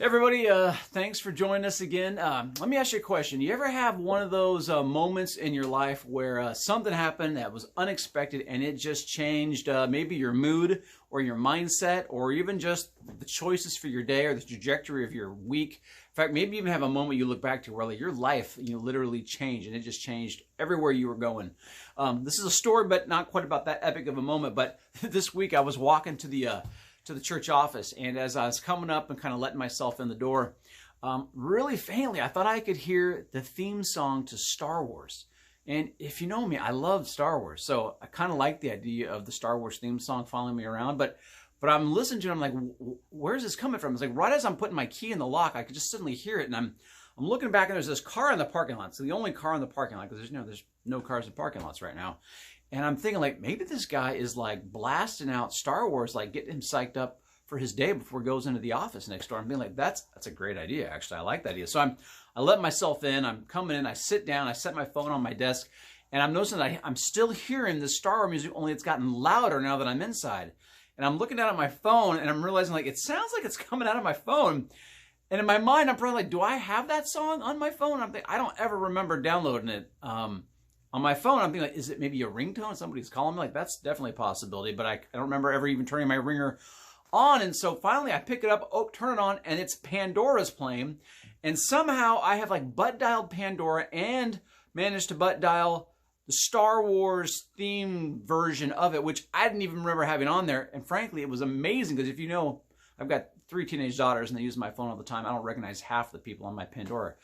Hey everybody, thanks for joining us again. Let me ask you a question. You ever have one of those moments in your life where something happened that was unexpected and it just changed maybe your mood or your mindset or even just the choices for your day or the trajectory of your week? In fact, maybe you even have a moment you look back to where like, your life literally changed and it just changed everywhere you were going. This is a story, but not quite about that epic of a moment. But this week I was walking to the church office, and as I was coming up and kind of letting myself in the door, really faintly, I thought I could hear the theme song to Star Wars. And if you know me, I love Star Wars, so I kind of like the idea of the Star Wars theme song following me around. But I'm listening to it, I'm like, where's this coming from? It's like right as I'm putting my key in the lock, I could just suddenly hear it, and I'm looking back, and there's this car in the parking lot. So the only car in the parking lot, because there's no cars in parking lots right now. And I'm thinking, like, maybe this guy is like blasting out Star Wars, like getting him psyched up for his day before he goes into the office next door. I'm being like, that's a great idea, actually. I like that idea. So I let myself in, I'm coming in, I sit down, I set my phone on my desk, and I'm noticing that I'm still hearing the Star Wars music, only it's gotten louder now that I'm inside. And I'm looking down at my phone, and I'm realizing, like, it sounds like it's coming out of my phone. And in my mind, I'm probably like, do I have that song on my phone? I'm thinking, I don't ever remember downloading it on my phone. I'm thinking, like, is it maybe a ringtone? Somebody's calling me? Like, that's definitely a possibility, but I don't remember ever even turning my ringer on. And so finally I pick it up, turn it on, and it's Pandora's playing. And somehow I have like butt dialed Pandora and managed to butt dial the Star Wars theme version of it, which I didn't even remember having on there. And frankly, it was amazing because if you know, I've got 3 teenage daughters and they use my phone all the time. I don't recognize half the people on my Pandora.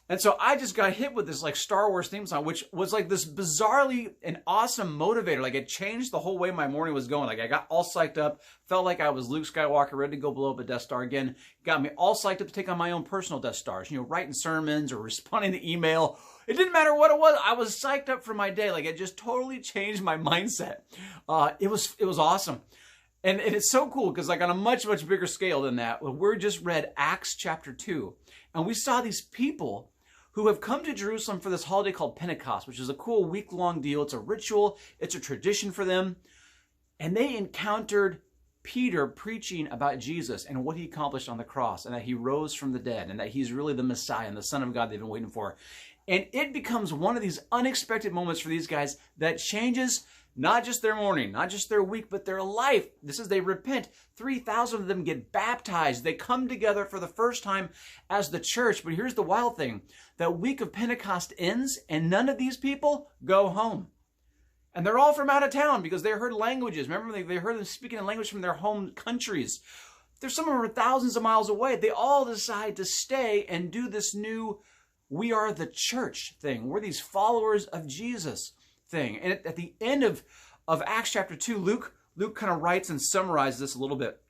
And so I just got hit with this like Star Wars theme song, which was like this bizarrely an awesome motivator. Like it changed the whole way my morning was going. Like I got all psyched up, felt like I was Luke Skywalker ready to go blow up a Death Star again. Got me all psyched up to take on my own personal Death Stars, writing sermons or responding to email. It didn't matter what it was. I was psyched up for my day. Like it just totally changed my mindset. It was awesome. And it's so cool because like on a much, much bigger scale than that, we just read Acts chapter 2. And we saw these people who have come to Jerusalem for this holiday called Pentecost, which is a cool week-long deal. It's a ritual. It's a tradition for them. And they encountered Peter preaching about Jesus and what he accomplished on the cross and that he rose from the dead and that he's really the Messiah and the Son of God they've been waiting for. And it becomes one of these unexpected moments for these guys that changes not just their morning, not just their week, but their life. They repent. 3,000 of them get baptized. They come together for the first time as the church. But here's the wild thing. That week of Pentecost ends and none of these people go home. And they're all from out of town because they heard languages. Remember, they heard them speaking in language from their home countries. There's some of them are thousands of miles away. They all decide to stay and do this new we are the church thing. We're these followers of Jesus thing. And at the end of Acts chapter 2, Luke kind of writes and summarizes this a little bit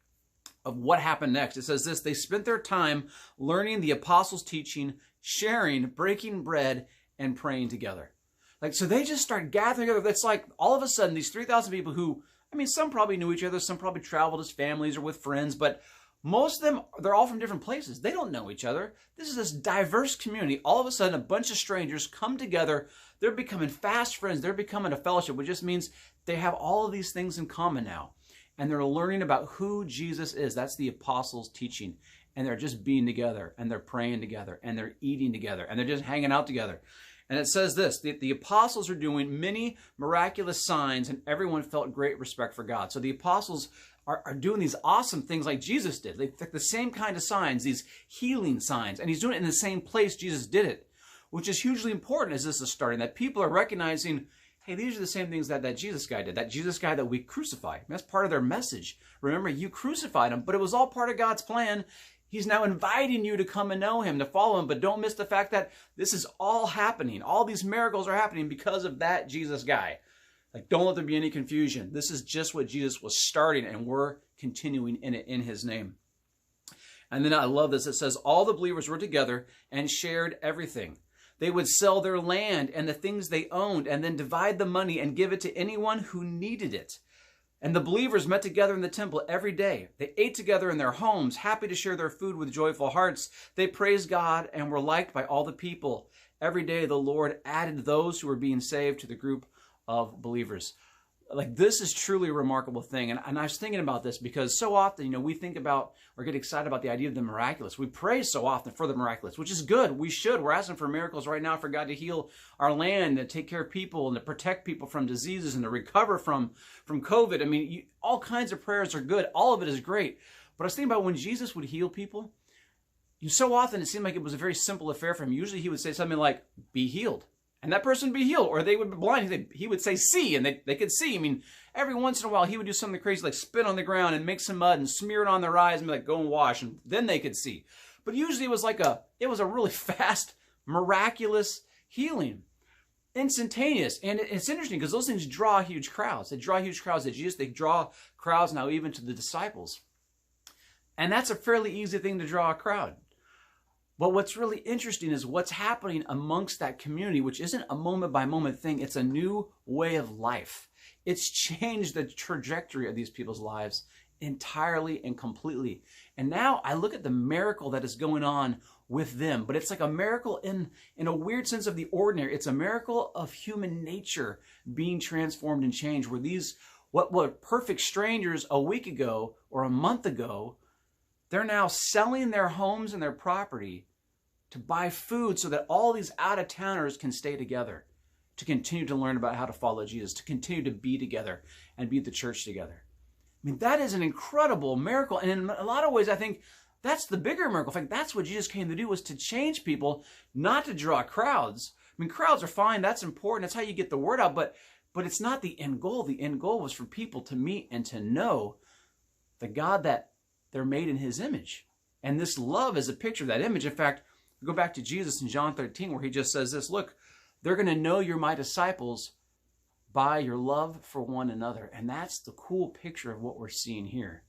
of what happened next. It says this: they spent their time learning the apostles' teaching, sharing, breaking bread, and praying together. Like, so they just start gathering together. It's like all of a sudden these 3,000 people who, some probably knew each other, some probably traveled as families or with friends, but most of them, they're all from different places. They don't know each other. This is this diverse community. All of a sudden, a bunch of strangers come together. They're becoming fast friends. They're becoming a fellowship, which just means they have all of these things in common now. And they're learning about who Jesus is. That's the apostles' teaching. And they're just being together, and they're praying together, and they're eating together, and they're just hanging out together. And it says this: the apostles are doing many miraculous signs, and everyone felt great respect for God. So the apostles are doing these awesome things like Jesus did. They took the same kind of signs, these healing signs, and he's doing it in the same place Jesus did it, which is hugely important as this is starting, that people are recognizing, hey, these are the same things that Jesus guy did, that Jesus guy that we crucified. That's part of their message. Remember, you crucified him, but it was all part of God's plan. He's now inviting you to come and know him, to follow him, but don't miss the fact that this is all happening. All these miracles are happening because of that Jesus guy. Like, don't let there be any confusion. This is just what Jesus was starting, and we're continuing in it in his name. And then I love this. It says, all the believers were together and shared everything. They would sell their land and the things they owned and then divide the money and give it to anyone who needed it. And the believers met together in the temple every day. They ate together in their homes, happy to share their food with joyful hearts. They praised God and were liked by all the people. Every day the Lord added those who were being saved to the group of believers. Like, this is truly a remarkable thing. And I was thinking about this because so often, we think about or get excited about the idea of the miraculous. We pray so often for the miraculous, which is good. We should. We're asking for miracles right now for God to heal our land, to take care of people, and to protect people from diseases, and to recover from COVID. I mean, all kinds of prayers are good. All of it is great. But I was thinking about when Jesus would heal people, so often it seemed like it was a very simple affair for him. Usually he would say something like, be healed. And that person would be healed, or they would be blind. He would say, see, and they could see. I mean, every once in a while, he would do something crazy, like spit on the ground and make some mud and smear it on their eyes and be like, go and wash, and then they could see. But usually it was a really fast, miraculous healing, instantaneous. And it's interesting because those things draw huge crowds. They draw huge crowds to Jesus. They draw crowds now even to the disciples. And that's a fairly easy thing to draw a crowd. But what's really interesting is what's happening amongst that community, which isn't a moment-by-moment thing. It's a new way of life. It's changed the trajectory of these people's lives entirely and completely. And now I look at the miracle that is going on with them. But it's like a miracle in a weird sense of the ordinary. It's a miracle of human nature being transformed and changed, where these, what were perfect strangers a week ago or a month ago, they're now selling their homes and their property to buy food so that all these out-of-towners can stay together, to continue to learn about how to follow Jesus, to continue to be together and be the church together. I mean, that is an incredible miracle. And in a lot of ways, I think that's the bigger miracle. In fact, that's what Jesus came to do, was to change people, not to draw crowds. I mean, crowds are fine. That's important. That's how you get the word out. But it's not the end goal. The end goal was for people to meet and to know the God that they're made in his image. And this love is a picture of that image. In fact, go back to Jesus in John 13, where he just says this, look, they're going to know you're my disciples by your love for one another. And that's the cool picture of what we're seeing here.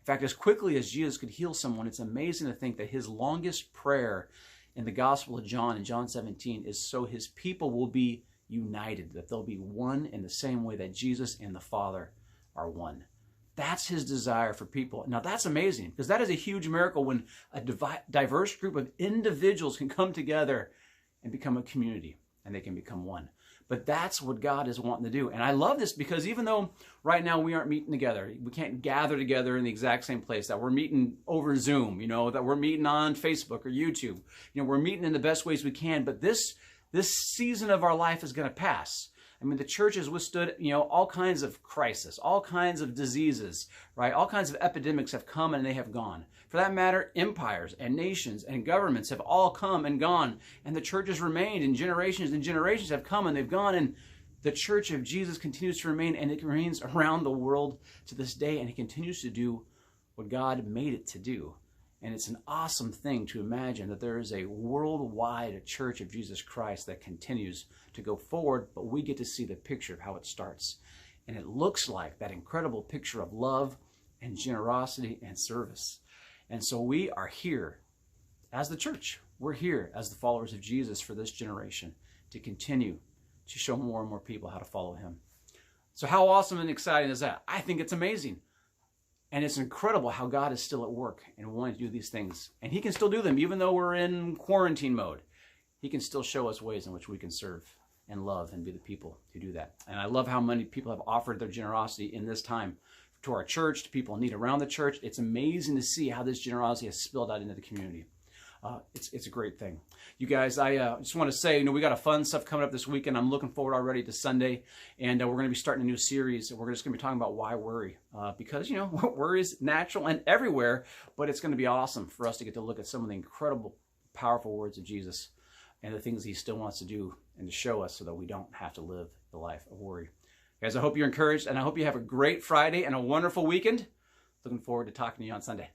In fact, as quickly as Jesus could heal someone, it's amazing to think that his longest prayer in the Gospel of John, in John 17, is so his people will be united, that they'll be one in the same way that Jesus and the Father are one. That's his desire for people. Now, that's amazing, because that is a huge miracle when a diverse group of individuals can come together and become a community, and they can become one. But that's what God is wanting to do. And I love this because even though right now we aren't meeting together, we can't gather together in the exact same place, that we're meeting over Zoom, that we're meeting on Facebook or YouTube, we're meeting in the best ways we can. But this season of our life is going to pass. I mean, the church has withstood, all kinds of crisis, all kinds of diseases, right? All kinds of epidemics have come and they have gone. For that matter, empires and nations and governments have all come and gone. And the church has remained, and generations have come and they've gone. And the church of Jesus continues to remain, and it remains around the world to this day. And it continues to do what God made it to do. And it's an awesome thing to imagine that there is a worldwide church of Jesus Christ that continues to go forward, but we get to see the picture of how it starts. And it looks like that incredible picture of love and generosity and service. And so we are here as the church. We're here as the followers of Jesus for this generation to continue to show more and more people how to follow him. So how awesome and exciting is that? I think it's amazing. And it's incredible how God is still at work and wanting to do these things. And he can still do them even though we're in quarantine mode. He can still show us ways in which we can serve and love and be the people who do that. And I love how many people have offered their generosity in this time to our church, to people in need around the church. It's amazing to see how this generosity has spilled out into the community. It's a great thing. You guys, I just want to say, we got a fun stuff coming up this weekend. I'm looking forward already to Sunday, and we're going to be starting a new series. We're just going to be talking about why worry, because, worry is natural and everywhere, but it's going to be awesome for us to get to look at some of the incredible, powerful words of Jesus and the things he still wants to do and to show us so that we don't have to live the life of worry. Guys, I hope you're encouraged, and I hope you have a great Friday and a wonderful weekend. Looking forward to talking to you on Sunday.